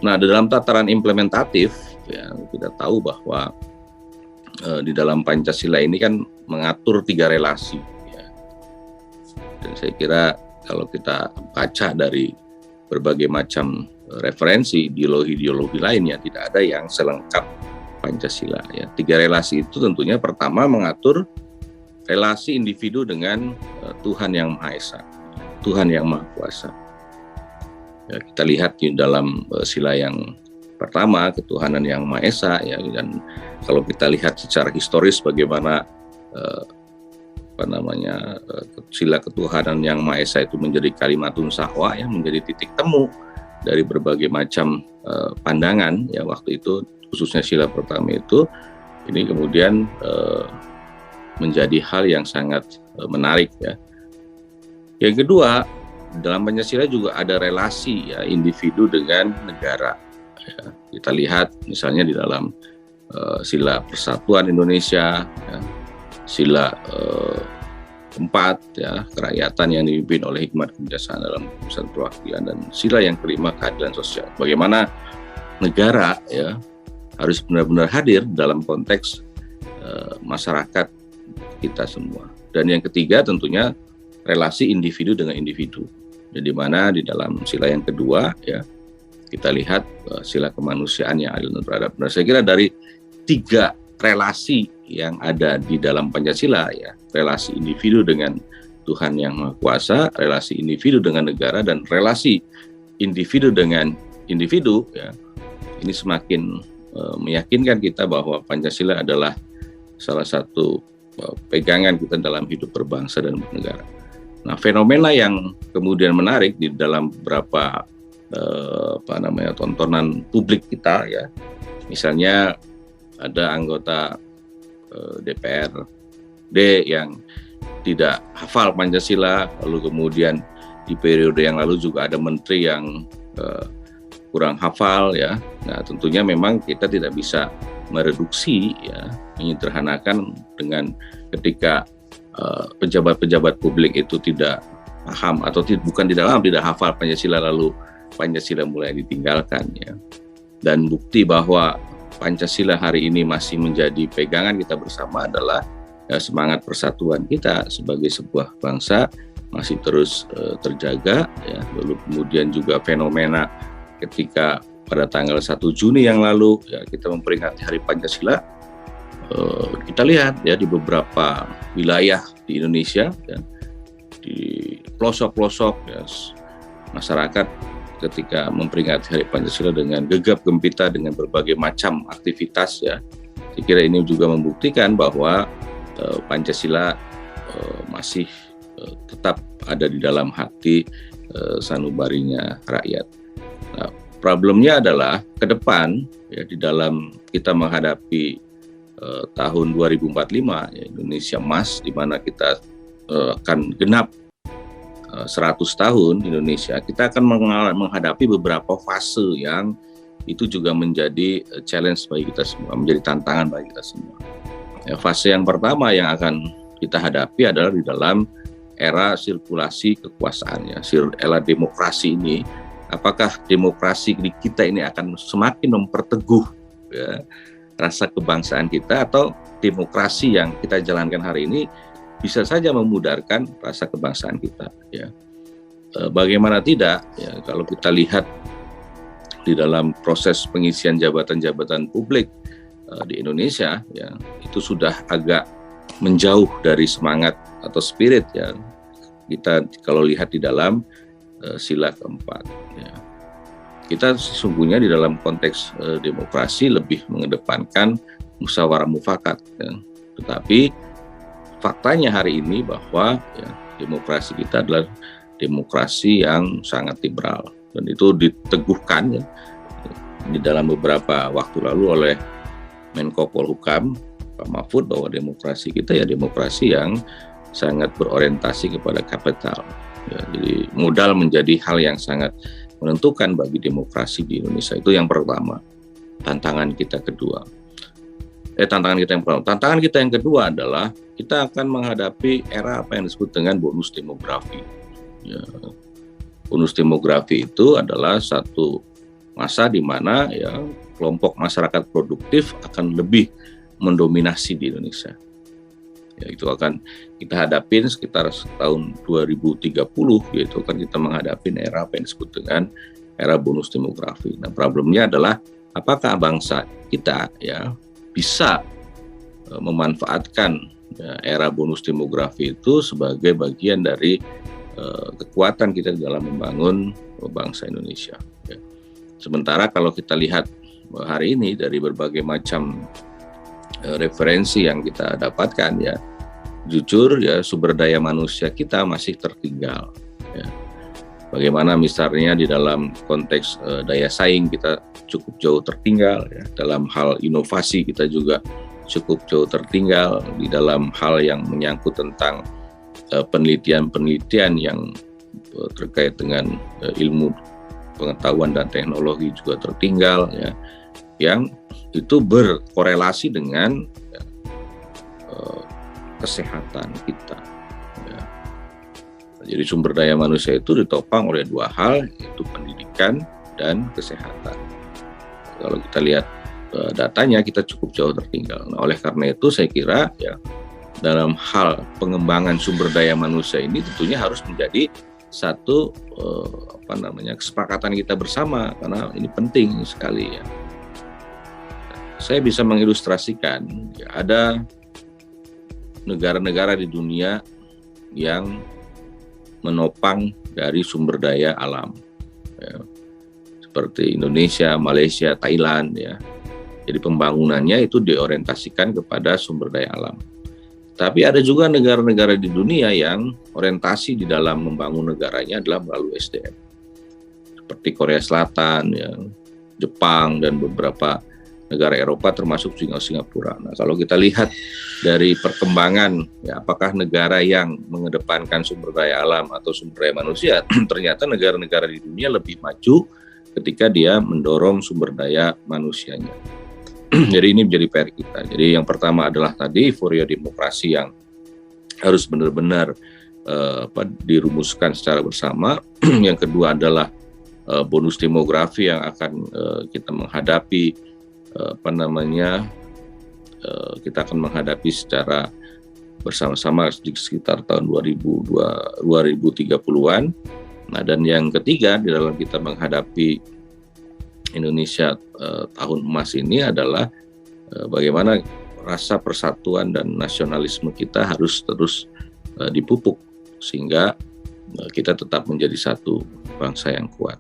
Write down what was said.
Nah, di dalam tataran implementatif, ya, kita tahu bahwa di dalam Pancasila ini kan mengatur 3 relasi. Ya. Dan saya kira kalau kita baca dari berbagai macam referensi ideologi-ideologi lainnya, tidak ada yang selengkap Pancasila. Ya. 3 relasi itu tentunya pertama mengatur relasi individu dengan Tuhan Yang Maha Esa, Tuhan Yang Maha Kuasa. Ya, kita lihat di dalam sila yang pertama, ketuhanan Yang Maha Esa, ya, dan kalau kita lihat secara historis bagaimana sila ketuhanan Yang Maha Esa itu menjadi kalimatun sahwa, ya, menjadi titik temu dari berbagai macam pandangan, ya, waktu itu khususnya sila pertama itu, ini kemudian menjadi hal yang sangat menarik, ya. Yang kedua, dalam Pancasila juga ada relasi, ya, individu dengan negara. Ya, kita lihat misalnya di dalam sila Persatuan Indonesia, ya, sila keempat, ya, kerakyatan yang dipimpin oleh hikmat kebijaksanaan dalam urusan perwakilan, dan sila yang kelima keadilan sosial. Bagaimana negara, ya, harus benar-benar hadir dalam konteks masyarakat kita semua. Dan yang ketiga tentunya relasi individu dengan individu. Jadi mana di dalam sila yang kedua, ya, kita lihat sila kemanusiaan yang adil dan beradab. Nah, saya kira dari 3 relasi yang ada di dalam Pancasila, ya, relasi individu dengan Tuhan Yang Maha Kuasa, relasi individu dengan negara, dan relasi individu dengan individu, ya, ini semakin meyakinkan kita bahwa Pancasila adalah salah satu pegangan kita dalam hidup berbangsa dan bernegara. Nah, fenomena yang kemudian menarik di dalam beberapa tontonan publik kita, ya, misalnya ada anggota DPRD yang tidak hafal Pancasila, lalu kemudian di periode yang lalu juga ada menteri yang kurang hafal, ya. Nah, tentunya memang kita tidak bisa mereduksi, ya, menyederhanakan dengan ketika pejabat-pejabat publik itu tidak paham atau bukan tidak hafal Pancasila lalu Pancasila mulai ditinggalkan, ya. Dan bukti bahwa Pancasila hari ini masih menjadi pegangan kita bersama adalah, ya, semangat persatuan kita sebagai sebuah bangsa masih terus terjaga, ya. Lalu kemudian juga fenomena ketika pada tanggal 1 Juni yang lalu, ya, kita memperingati Hari Pancasila. Kita lihat, ya, di beberapa wilayah di Indonesia, ya, di pelosok-pelosok, ya, masyarakat ketika memperingati Hari Pancasila dengan gegap gempita dengan berbagai macam aktivitas, ya. Saya kira ini juga membuktikan bahwa Pancasila masih tetap ada di dalam hati sanubarinya rakyat. Nah, problemnya adalah ke depan, ya, di dalam kita menghadapi tahun 2045, ya, Indonesia Emas, di mana kita akan genap 100 tahun Indonesia, kita akan menghadapi beberapa fase yang itu juga menjadi challenge bagi kita semua, menjadi tantangan bagi kita semua. Ya, fase yang pertama yang akan kita hadapi adalah di dalam era sirkulasi kekuasaan, ya, era demokrasi ini. Apakah demokrasi di kita ini akan semakin memperteguh, ya, rasa kebangsaan kita, atau demokrasi yang kita jalankan hari ini bisa saja memudarkan rasa kebangsaan kita, ya. Bagaimana tidak, ya, kalau kita lihat di dalam proses pengisian jabatan-jabatan publik di Indonesia, ya, itu sudah agak menjauh dari semangat atau spirit, ya, kita kalau lihat di dalam sila keempat, ya. Kita sesungguhnya di dalam konteks demokrasi lebih mengedepankan musyawarah mufakat, ya. Tetapi faktanya hari ini bahwa, ya, demokrasi kita adalah demokrasi yang sangat liberal, dan itu diteguhkan, ya, di dalam beberapa waktu lalu oleh Menko Polhukam Pak Mahfud, bahwa demokrasi kita, ya, demokrasi yang sangat berorientasi kepada kapital, ya. Jadi modal menjadi hal yang sangat menentukan bagi demokrasi di Indonesia. Itu yang pertama. Tantangan kita yang kedua adalah kita akan menghadapi era apa yang disebut dengan bonus demografi. Ya. Bonus demografi itu adalah satu masa di mana ya kelompok masyarakat produktif akan lebih mendominasi di Indonesia. Ya, itu akan kita hadapin sekitar tahun 2030, yaitu akan kita menghadapi era apa yang disebut dengan era bonus demografi. Nah, problemnya adalah apakah bangsa kita ya bisa memanfaatkan ya, era bonus demografi itu sebagai bagian dari kekuatan kita dalam membangun bangsa Indonesia. Ya. Sementara kalau kita lihat hari ini dari berbagai macam referensi yang kita dapatkan ya, jujur ya sumber daya manusia kita masih tertinggal. Ya. Bagaimana misalnya di dalam konteks daya saing kita cukup jauh tertinggal, ya. Dalam hal inovasi kita juga cukup jauh tertinggal, di dalam hal yang menyangkut tentang penelitian-penelitian yang terkait dengan ilmu pengetahuan dan teknologi juga tertinggal, ya, yang itu berkorelasi dengan ya, kesehatan kita. Ya. Jadi sumber daya manusia itu ditopang oleh dua hal, yaitu pendidikan dan kesehatan. Kalau kita lihat datanya, kita cukup jauh tertinggal. Nah, oleh karena itu saya kira ya dalam hal pengembangan sumber daya manusia ini tentunya harus menjadi satu kesepakatan kita bersama, karena ini penting sekali ya. Saya bisa mengilustrasikan ya, ada negara-negara di dunia yang menopang dari sumber daya alam ya, seperti Indonesia, Malaysia, Thailand ya. Jadi pembangunannya itu diorientasikan kepada sumber daya alam. Tapi ada juga negara-negara di dunia yang orientasi di dalam membangun negaranya adalah melalui SDM. Seperti Korea Selatan, ya, Jepang, dan beberapa negara Eropa termasuk juga Singapura. Nah, kalau kita lihat dari perkembangan, ya, apakah negara yang mengedepankan sumber daya alam atau sumber daya manusia, ternyata negara-negara di dunia lebih maju ketika dia mendorong sumber daya manusianya. Jadi ini menjadi PR kita. Jadi yang pertama adalah tadi euforia demokrasi yang harus benar-benar dirumuskan secara bersama. Yang kedua adalah bonus demografi yang akan kita menghadapi kita akan menghadapi secara bersama-sama di sekitar tahun 2030-an. Nah, dan yang ketiga di dalam kita menghadapi Indonesia tahun emas ini adalah bagaimana rasa persatuan dan nasionalisme kita harus terus dipupuk sehingga kita tetap menjadi satu bangsa yang kuat.